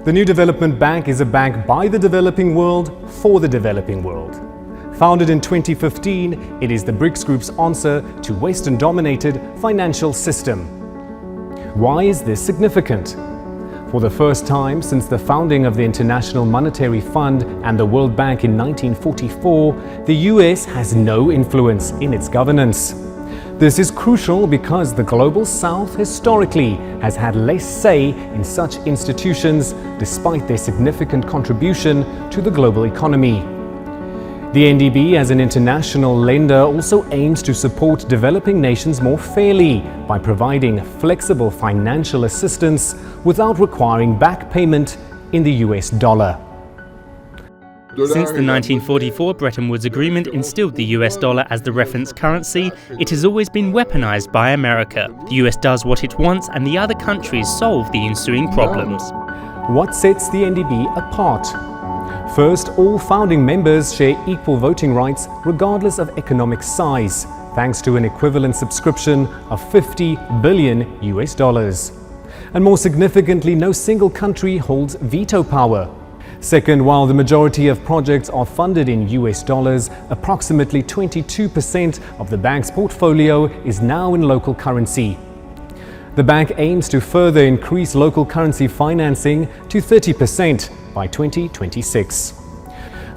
The new development bank is a bank by the developing world for the developing world. Founded in 2015, it is the BRICS Group's answer to Western-dominated financial system. Why is this significant? For the first time since the founding of the International Monetary Fund and the World Bank in 1944, the US has no influence in its governance. This is crucial because the Global South historically has had less say in such institutions despite their significant contribution to the global economy. The NDB as an international lender also aims to support developing nations more fairly by providing flexible financial assistance without requiring back payment in the US dollar. Since the 1944 Bretton Woods Agreement instilled the US dollar as the reference currency, it has always been weaponized by America. The US does what it wants and the other countries solve the ensuing problems. What sets the NDB apart? First, all founding members share equal voting rights regardless of economic size, thanks to an equivalent subscription of 50 billion US dollars. And more significantly, no single country holds veto power. Second, while the majority of projects are funded in US dollars, approximately 22% of the bank's portfolio is now in local currency. The bank aims to further increase local currency financing to 30% by 2026.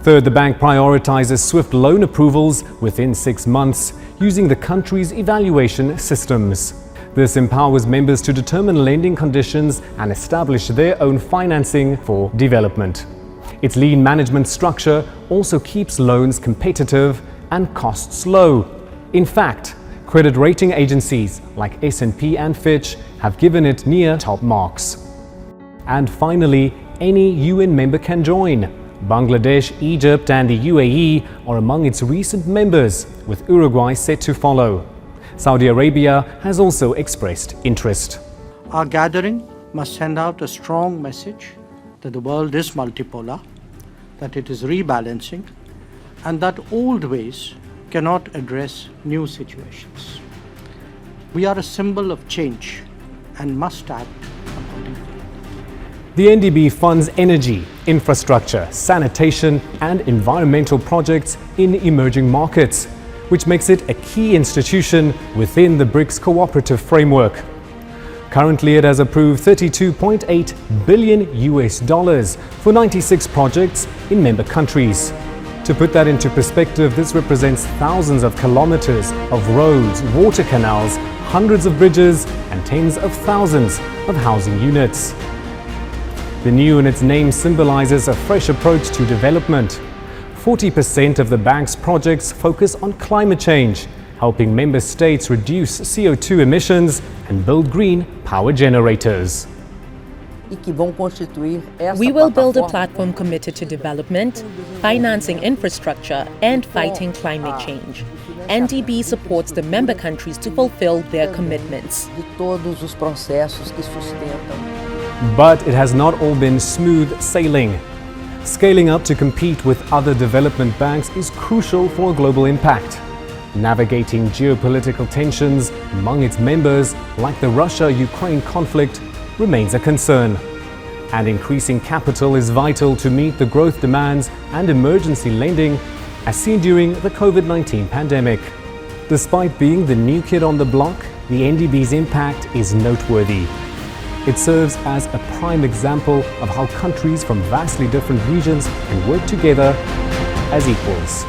Third, the bank prioritizes swift loan approvals within 6 months using the country's evaluation systems. This empowers members to determine lending conditions and establish their own financing for development. Its lean management structure also keeps loans competitive and costs low. In fact, credit rating agencies like S&P and Fitch have given it near top marks. And finally, any UN member can join. Bangladesh, Egypt and the UAE are among its recent members, with Uruguay set to follow. Saudi Arabia has also expressed interest. Our gathering must send out a strong message that the world is multipolar, that it is rebalancing, and that old ways cannot address new situations. We are a symbol of change and must act accordingly. The NDB funds energy, infrastructure, sanitation and environmental projects in emerging markets, which makes it a key institution within the BRICS cooperative framework. Currently, it has approved 32.8 billion US dollars for 96 projects in member countries. To put that into perspective, this represents thousands of kilometers of roads, water canals, hundreds of bridges, and tens of thousands of housing units. The new in its name symbolizes a fresh approach to development. 40% of the bank's projects focus on climate change, helping member states reduce CO2 emissions and build green power generators. We will build a platform committed to development, financing infrastructure, and fighting climate change. NDB supports the member countries to fulfill their commitments. But it has not all been smooth sailing. Scaling up to compete with other development banks is crucial for global impact. Navigating geopolitical tensions among its members, like the Russia-Ukraine conflict, remains a concern. And increasing capital is vital to meet the growth demands and emergency lending as seen during the COVID-19 pandemic. Despite being the new kid on the block, the NDB's impact is noteworthy. It serves as a prime example of how countries from vastly different regions can work together as equals.